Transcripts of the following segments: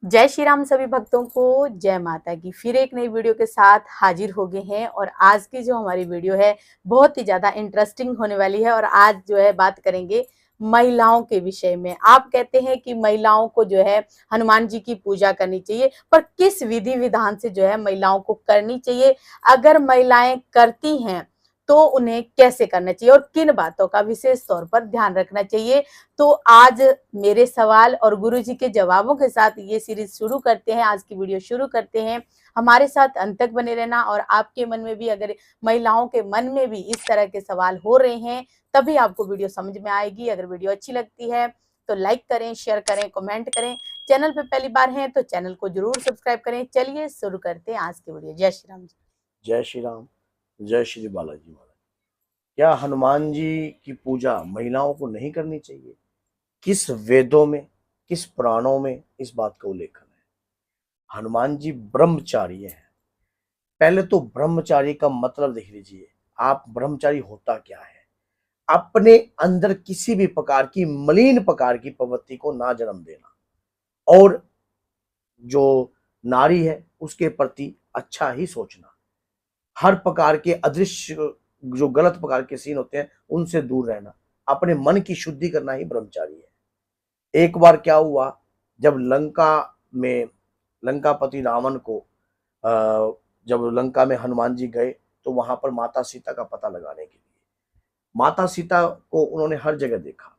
जय श्री राम सभी भक्तों को, जय माता की। फिर एक नई वीडियो के साथ हाजिर हो गए हैं और आज की जो हमारी वीडियो है बहुत ही ज़्यादा इंटरेस्टिंग होने वाली है। और आज जो है बात करेंगे महिलाओं के विषय में। आप कहते हैं कि महिलाओं को जो है हनुमान जी की पूजा करनी चाहिए, पर किस विधि विधान से जो है महिलाओं को करनी चाहिए, अगर महिलाएं करती हैं तो उन्हें कैसे करना चाहिए और किन बातों का विशेष तौर पर ध्यान रखना चाहिए। तो आज मेरे सवाल और गुरुजी के जवाबों के साथ ये सीरीज शुरू करते हैं, आज की वीडियो शुरू करते हैं। हमारे साथ अंत तक बने रहना। और आपके मन में भी, अगर महिलाओं के मन में भी इस तरह के सवाल हो रहे हैं, तभी आपको वीडियो समझ में आएगी। अगर वीडियो अच्छी लगती है तो लाइक करें, शेयर करें, कमेंट करें। चैनल पे पहली बार हैं तो चैनल को जरूर सब्सक्राइब करें। चलिए शुरू करते हैं आज की वीडियो। जय श्री राम जी। जय श्री राम। जय श्री बालाजी महाराज। क्या हनुमान जी की पूजा महिलाओं को नहीं करनी चाहिए? किस वेदों में, किस पुराणों में इस बात का उल्लेखन है? हनुमान जी ब्रह्मचारी हैं। पहले तो ब्रह्मचारी का मतलब देख लीजिए। आप ब्रह्मचारी होता क्या है? अपने अंदर किसी भी प्रकार की मलिन प्रकार की प्रवृत्ति को ना जन्म देना और जो नारी है उसके प्रति अच्छा ही सोचना। हर प्रकार के अदृश्य जो गलत प्रकार के सीन होते हैं उनसे दूर रहना, अपने मन की शुद्धि करना ही ब्रह्मचारी है। एक बार क्या हुआ, जब लंकापति रावण को जब लंका में हनुमान जी गए तो वहां पर माता सीता का पता लगाने के लिए माता सीता को उन्होंने हर जगह देखा।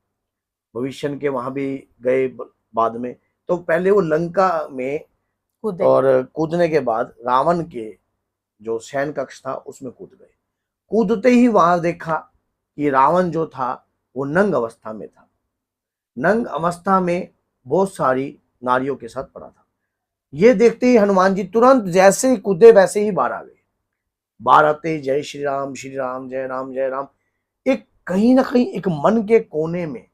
भविष्य के वहां भी गए बाद में। तो पहले वो लंका में और कूदने के बाद रावण के जो शयन कक्ष था उसमें कूद गए। कूदते ही वहां देखा कि रावण जो था वो नंग अवस्था में था। नंग अवस्था में बहुत सारी नारियों के साथ पड़ा था। ये देखते ही हनुमान जी तुरंत जैसे ही कूदे वैसे ही बाहर आ गए। बाहर आते ही जय श्री राम, श्री राम, जय राम, जय राम। एक कहीं ना कहीं एक मन के कोने में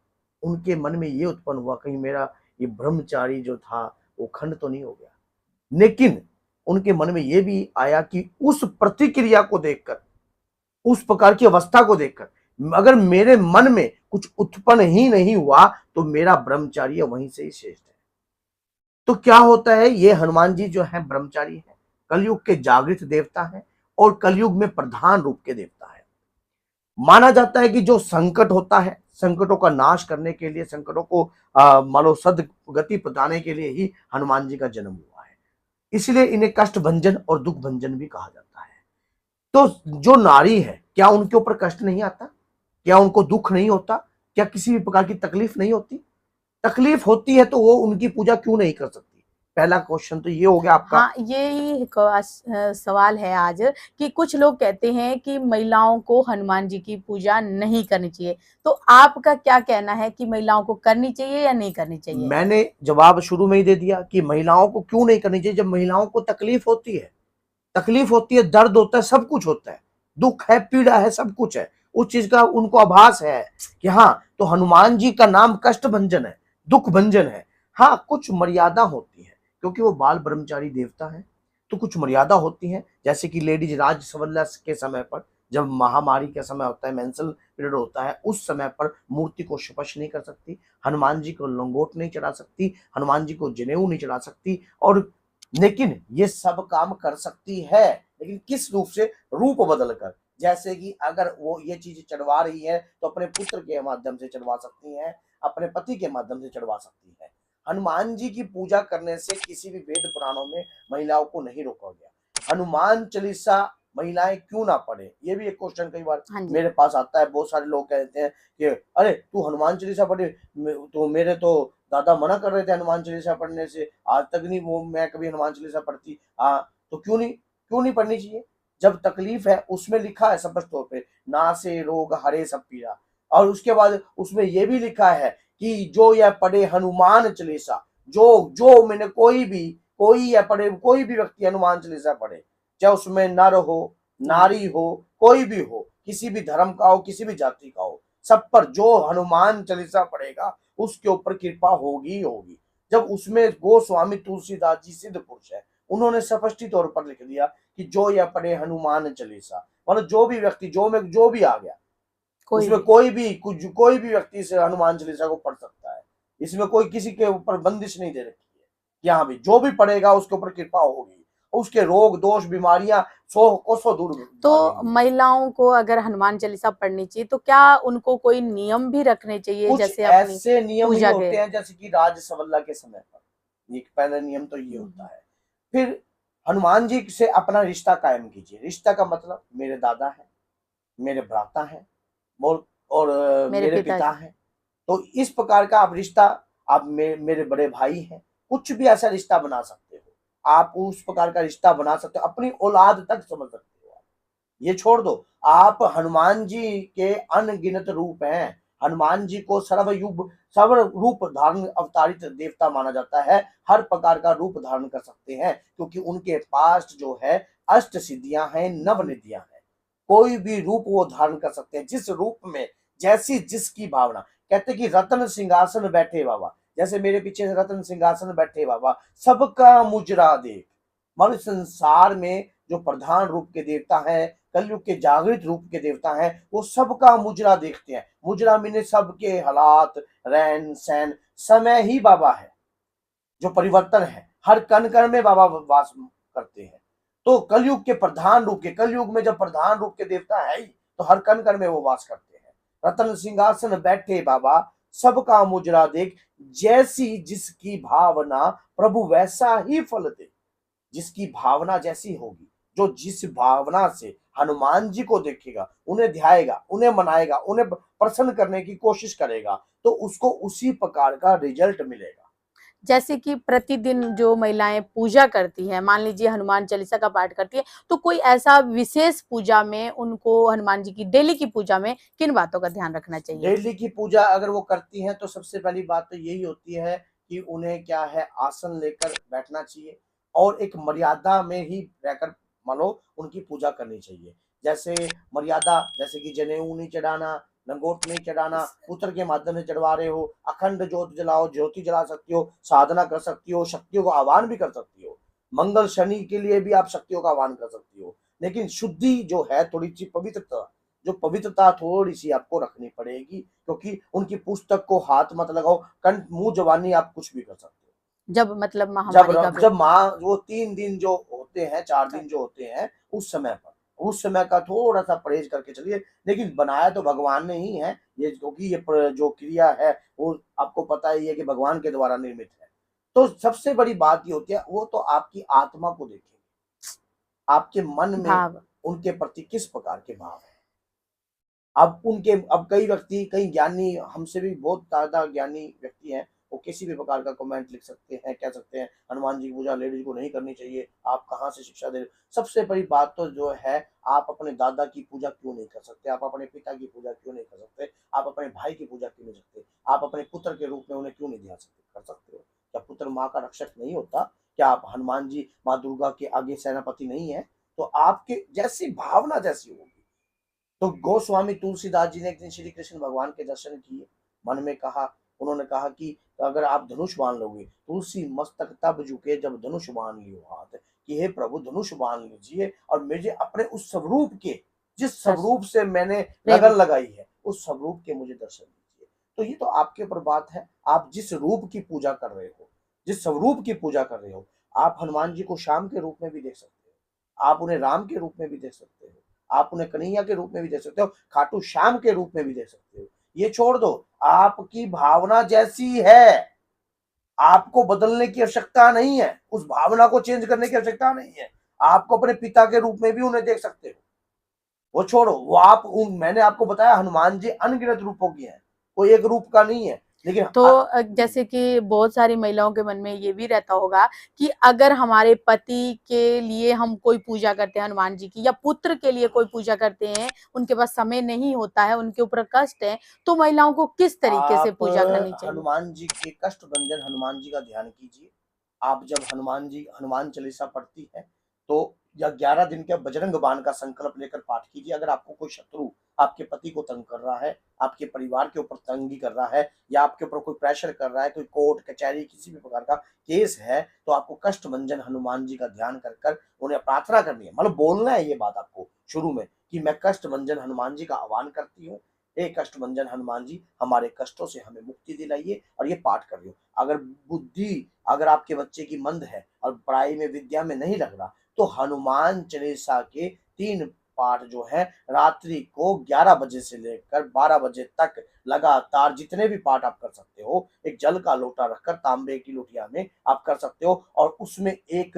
उनके मन में ये उत्पन्न हुआ, कहीं मेरा ये ब्रह्मचारी जो था वो खंड तो नहीं हो गया। लेकिन उनके मन में यह भी आया कि उस प्रतिक्रिया को देखकर, उस प्रकार की अवस्था को देखकर अगर मेरे मन में कुछ उत्पन्न ही नहीं हुआ तो मेरा ब्रह्मचार्य वहीं से ही श्रेष्ठ है। तो क्या होता है, ये हनुमान जी जो है ब्रह्मचारी है, कलयुग के जागृत देवता है और कलयुग में प्रधान रूप के देवता है। माना जाता है कि जो संकट होता है, संकटों का नाश करने के लिए, संकटों को मानो सदगति प्रदान के लिए ही हनुमान जी का जन्म हुआ है। इसलिए इन्हें कष्ट भंजन और दुख भंजन भी कहा जाता है। तो जो नारी है, क्या उनके ऊपर कष्ट नहीं आता? क्या उनको दुख नहीं होता? क्या किसी भी प्रकार की तकलीफ नहीं होती? तकलीफ होती है तो वो उनकी पूजा क्यों नहीं कर सकती? पहला क्वेश्चन तो ये हो गया आपका। हाँ, यही सवाल है आज कि कुछ लोग कहते हैं कि महिलाओं को हनुमान जी की पूजा नहीं करनी चाहिए। तो आपका क्या कहना है कि महिलाओं को करनी चाहिए या नहीं करनी चाहिए? मैंने जवाब शुरू में ही दे दिया कि महिलाओं को क्यों नहीं करनी चाहिए। जब महिलाओं को तकलीफ होती है, दर्द होता है, सब कुछ होता है, दुख है, पीड़ा है, सब कुछ है, उस चीज का उनको आभास है कि हाँ, तो हनुमान जी का नाम कष्ट भंजन है, दुख भंजन है। हाँ, कुछ मर्यादा होती है क्योंकि वो बाल ब्रह्मचारी देवता है, तो कुछ मर्यादा होती है। जैसे कि लेडीज राजसवल्ला के समय पर, जब महामारी का समय होता है, मेंस्ट्रुअल पीरियड होता है, उस समय पर मूर्ति को स्पर्श नहीं कर सकती, हनुमान जी को लंगोट नहीं चढ़ा सकती, हनुमान जी को जनेऊ नहीं चढ़ा सकती। और लेकिन ये सब काम कर सकती है, लेकिन किस रूप से? रूप बदलकर। जैसे कि अगर वो ये चीज चढ़वा रही है तो अपने पुत्र के माध्यम से चढ़वा सकती है, अपने पति के माध्यम से चढ़वा सकती है। हनुमान जी की पूजा करने से किसी भी वेद पुराणों में महिलाओं को नहीं रोका गया। हनुमान चालीसा महिलाएं क्यों ना पढ़े, ये भी एक क्वेश्चन कई बार मेरे पास आता है। बहुत सारे लोग कहते हैं कि अरे तू हनुमान चालीसा पढ़े, तो मेरे तो दादा मना कर रहे थे हनुमान चालीसा पढ़ने से, आज तक नहीं वो मैं कभी हनुमान चालीसा पढ़ती। तो क्यों नहीं पढ़नी चाहिए? जब तकलीफ है, उसमें लिखा है स्पष्ट तौर पे, ना से रोग हरे सब पीड़ा। और उसके बाद उसमें यह भी लिखा है कि जो यह पढ़े हनुमान चालीसा, जो मैंने कोई यह पढ़े, कोई भी व्यक्ति हनुमान चालीसा पढ़े, चाहे उसमें नर हो, नारी हो, कोई भी हो, किसी भी धर्म का हो, किसी भी जाति का हो, सब पर जो हनुमान चालीसा पढ़ेगा उसके ऊपर कृपा होगी ही होगी। जब उसमें गोस्वामी तुलसीदास जी सिद्ध पुरुष है, उन्होंने स्पष्ट तौर पर लिख दिया कि जो यह पढ़े हनुमान चालीसा, मतलब जो भी व्यक्ति, जो भी आ गया, उसमें कोई भी व्यक्ति से हनुमान चालीसा को पढ़ सकता है। इसमें कोई किसी के ऊपर बंदिश नहीं दे रखी है। कि हाँ भाई जो भी पढ़ेगा उसके ऊपर कृपा होगी, उसके रोग दोष बीमारियां 100 को 100 दूर तो भागेंगी। महिलाओं को अगर हनुमान चालीसा पढ़नी चाहिए तो क्या उनको कोई नियम भी रखने चाहिए, कुछ जैसे अपनी ऐसे नियम ही पूजा के? होते हैं जैसे कि राज सवल्ला के समय पर, ये पहला नियम तो ये होता है। फिर हनुमान जी से अपना रिश्ता कायम कीजिए। रिश्ता का मतलब मेरे दादा है, मेरे भ्राता है और मेरे मेरे पिता पिताजी। है। तो इस प्रकार का आप रिश्ता, आप मेरे बड़े भाई हैं, कुछ भी ऐसा रिश्ता बना सकते हो। आप उस प्रकार का रिश्ता बना सकते हो, अपनी औलाद तक समझ सकते हो। ये छोड़ दो, आप हनुमान जी के अनगिनत रूप हैं। हनुमान जी को सर्व रूप धारण अवतारित देवता माना जाता है। हर प्रकार का रूप धारण कर सकते हैं क्योंकि उनके पास जो है अष्ट सिद्धियां हैं, नव निधियां हैं। कोई भी रूप वो धारण कर सकते हैं, जिस रूप में जैसी जिसकी भावना। कहते कि रतन सिंहासन बैठे बाबा, जैसे मेरे पीछे रतन सिंहासन बैठे बाबा, सबका मुजरा देख। मनुष्य संसार में जो प्रधान रूप के देवता हैं, कलयुग के जागृत रूप के देवता हैं, वो सबका मुजरा देखते हैं। मुजरा मीने सबके हालात, रहन सहन, समय ही बाबा है जो परिवर्तन है। हर कण कण में बाबा वास करते हैं। तो कलयुग के प्रधान रूप के, कलयुग में जब प्रधान रूप के देवता है ही, तो हर कण कण में वो वास करते हैं। रतन सिंहासन बैठे बाबा, सबका मुजरा देख, जैसी जिसकी भावना प्रभु वैसा ही फल दे। जिसकी भावना जैसी होगी, जो जिस भावना से हनुमान जी को देखेगा, उन्हें ध्याएगा, उन्हें मनाएगा, उन्हें प्रसन्न करने की कोशिश करेगा, तो उसको उसी प्रकार का रिजल्ट मिलेगा। जैसे कि प्रतिदिन जो महिलाएं पूजा करती हैं, मान लीजिए हनुमान चालीसा का पाठ करती है, तो कोई ऐसा विशेष पूजा में उनको हनुमान जी की डेली की पूजा में किन बातों का ध्यान रखना चाहिए? डेली की पूजा अगर वो करती हैं तो सबसे पहली बात तो यही होती है कि उन्हें क्या है, आसन लेकर बैठना चाहिए और एक मर्यादा में ही रहकर मानो उनकी पूजा करनी चाहिए। जैसे मर्यादा, जैसे कि जनेऊ नहीं चढ़ाना, लंगोट नहीं चढ़ाना, पुत्र के माध्यम से चढ़वा रहे हो, अखंड ज्योत जलाओ, ज्योति जला सकती हो, साधना कर सकती हो, शक्तियों का आह्वान भी कर सकती हो। मंगल शनि के लिए भी आप शक्तियों का आह्वान कर सकती हो। लेकिन शुद्धि जो है, थोड़ी सी पवित्रता, जो पवित्रता थोड़ी सी आपको रखनी पड़ेगी, क्योंकि उनकी पुस्तक को हाथ मत लगाओ, कंठ मुंह जबानी आप कुछ भी कर सकते हो। जब मतलब महामारी का जब माँ वो 3 दिन जो होते हैं, 4 दिन जो होते हैं, उस समय पर, उस समय का थोड़ा सा परहेज करके चलिए। लेकिन बनाया तो भगवान ने ही है ये, क्योंकि ये जो क्रिया है वो आपको पता ही है कि भगवान के द्वारा निर्मित है। तो सबसे बड़ी बात ये होती है, वो तो आपकी आत्मा को देखेंगे, आपके मन में भाव। उनके प्रति किस प्रकार के भाव है। अब कई व्यक्ति, कई ज्ञानी, हमसे भी बहुत ज्यादा ज्ञानी व्यक्ति हैं, वो किसी भी प्रकार का कमेंट लिख सकते हैं, कह सकते हैं हनुमान जी की पूजा लेडीज को नहीं करनी चाहिए, आप कहाँ से शिक्षा दे रहे हो। सबसे बड़ी बात तो जो है, आप अपने दादा की पूजा क्यों नहीं कर सकते, आप अपने पिता की पूजा क्यों नहीं कर सकते, आप अपने भाई की पूजा क्यों नहीं सकते, आप अपने पुत्र के रूप में उन्हें क्यों नहीं ध्यान सकते, कर सकते हो। क्या पुत्र माँ का रक्षक नहीं होता? क्या आप हनुमान जी माँ दुर्गा के आगे सेनापति नहीं है? तो आपके जैसी भावना जैसी होगी। तो गोस्वामी तुलसीदास जी ने एक दिन श्री कृष्ण भगवान के दर्शन किए, मन में कहा, उन्होंने कहा कि अगर आप धनुष बाण लोगे, तुलसी मस्तक तब झुके जब धनुष बाण लियो हाथ, कि हे प्रभु धनुष बाण लीजिए और मुझे अपने उस स्वरूप के, जिस स्वरूप से मैंने प्रेम। लगन लगाई है, उस स्वरूप के मुझे दर्शन दीजिए। तो ये तो आपके ऊपर बात है, आप जिस रूप की पूजा कर रहे हो, जिस स्वरूप की पूजा कर रहे हो। आप हनुमान जी को श्याम के रूप में भी देख सकते हो, आप उन्हें राम के रूप में भी देख सकते हो, आप उन्हें कन्हैया के रूप में भी देख सकते हो, खाटू श्याम के रूप में भी देख सकते हो। ये छोड़ दो, आपकी भावना जैसी है, आपको बदलने की आवश्यकता नहीं है, उस भावना को चेंज करने की आवश्यकता नहीं है। आपको अपने पिता के रूप में भी उन्हें देख सकते हो। वो छोड़ो, वो आप मैंने आपको बताया हनुमान जी अनगिनत रूपों की है, कोई एक रूप का नहीं है। लेकिन तो जैसे कि बहुत सारी महिलाओं के मन में ये भी रहता होगा कि अगर हमारे पति के लिए हम कोई पूजा करते हैं हनुमान जी की, या पुत्र के लिए कोई पूजा करते हैं, उनके पास समय नहीं होता है, उनके ऊपर कष्ट है, तो महिलाओं को किस तरीके से आप पूजा करनी चाहिए? हनुमान जी के कष्ट भंजन हनुमान जी का ध्यान कीजिए। आप जब हनुमान चालीसा पढ़ती है, तो या 11 दिन के बजरंग बाण का संकल्प लेकर पाठ कीजिए। अगर आपको कोई शत्रु आपके पति को तंग कर रहा है, आपके परिवार के ऊपर तंगी कर रहा है, या आपके ऊपर कोई प्रेशर कर रहा है, कोई कोर्ट कचहरी किसी भी प्रकार का केस है, तो आपको कष्ट भंजन हनुमान जी का ध्यान कर कर उन्हें प्रार्थना करनी है। मतलब बोलना है ये बात आपको शुरू में कि मैं कष्ट भंजन हनुमान जी का आह्वान करती हूँ हे कष्टभंजन हनुमान जी, हमारे कष्टों से हमें मुक्ति दिलाइए, और ये पाठ कर लो। अगर आपके बच्चे की मंद है और पढ़ाई में विद्या में नहीं लग रहा, तो हनुमान चालीसा के 3 पाठ जो है रात्रि को 11 बजे से लेकर 12 बजे तक लगातार जितने भी पाठ आप कर सकते हो, एक जल का लोटा रखकर तांबे की लोटिया में आप कर सकते हो, और उसमें एक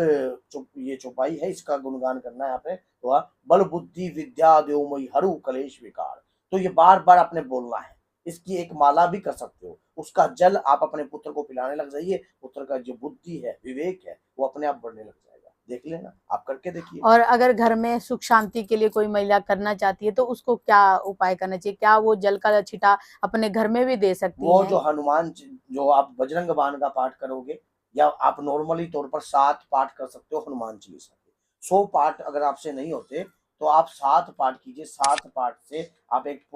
ये चौपाई है, इसका गुणगान करना है आपने, तो बल बुद्धि विद्या देवमयी हरु कलेश विकार। तो ये बार बार आपने बोलना है। इसकी एक माला भी कर सकते हो, उसका जल आप अपने पुत्र को पिलाने लग जाइए, पुत्र का जो बुद्धि है, विवेक है, वो अपने आप बढ़ने लग जाएगा। देख लेना, आप करके देखिए। और अगर घर में सुख शांति के लिए कोई महिला करना चाहती है तो उसको क्या उपाय करना चाहिए? क्या वो जल का छिटा अपने घर में भी दे सकती वो हैं? जो आप बजरंग बाण का पाठ करोगे, या आप नॉर्मली तौर पर 7 पाठ कर सकते हो हनुमान चालीसा के। 100 पाठ अगर आपसे नहीं होते, तो आप 7 पाठ कीजिए। 7 पाठ से आप एक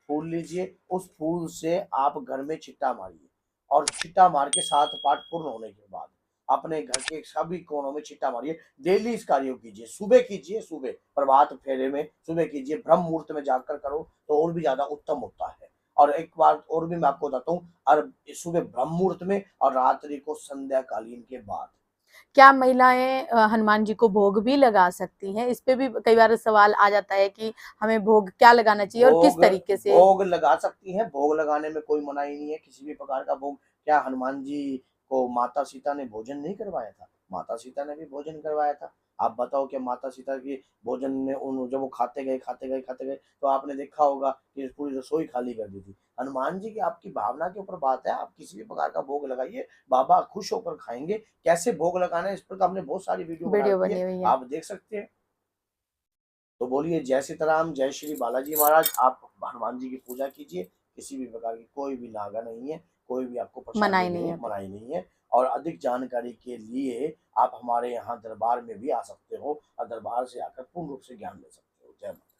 फूल लीजिए, उस फूल से आप घर में छिट्टा मारिए, और छिट्टा मार के 7 पाठ पूर्ण होने के बाद अपने घर के सभी कोनों में छिट्टा मारिए। डेली इस कार्य को कीजिए, सुबह कीजिए, सुबह प्रभात फेरे में सुबह कीजिए, ब्रह्म मुहूर्त में जाकर करो तो और भी ज्यादा उत्तम होता है। और एक बात और भी मैं आपको बताता हूँ, और सुबह ब्रह्म मुहूर्त में और रात्रि को संध्या कालीन के बाद। क्या महिलाएं हनुमान जी को भोग भी लगा सकती हैं? इस पे भी कई बार सवाल आ जाता है कि हमें भोग क्या लगाना चाहिए और किस तरीके से? भोग लगा सकती हैं, भोग लगाने में कोई मनाही नहीं है, किसी भी प्रकार का भोग। क्या हनुमान जी को माता सीता ने भोजन नहीं करवाया था? माता सीता ने भी भोजन करवाया था। आप बताओ कि माता सीता की भोजन में जब वो खाते गए, तो आपने देखा होगा कि पूरी रसोई खाली कर दी थी। हनुमान जी की आपकी भावना के ऊपर बात है, आप किसी भी प्रकार का भोग लगाइए, बाबा खुश होकर खाएंगे। कैसे भोग लगाना है, इस पर तो हमने बहुत सारी वीडियो बना वीडियो रखी बनी है, हुई है। आप देख सकते हैं। तो बोलिए जय सीताराम, जय श्री बालाजी महाराज। आप हनुमान जी की पूजा कीजिए, किसी भी प्रकार की कोई भी नागा नहीं है, कोई भी आपको मनाही परेशानी नहीं नहीं, होती। मनाही नहीं है। और अधिक जानकारी के लिए आप हमारे यहाँ दरबार में भी आ सकते हो, और दरबार से आकर पूर्ण रूप से ज्ञान ले सकते हो। जय माता।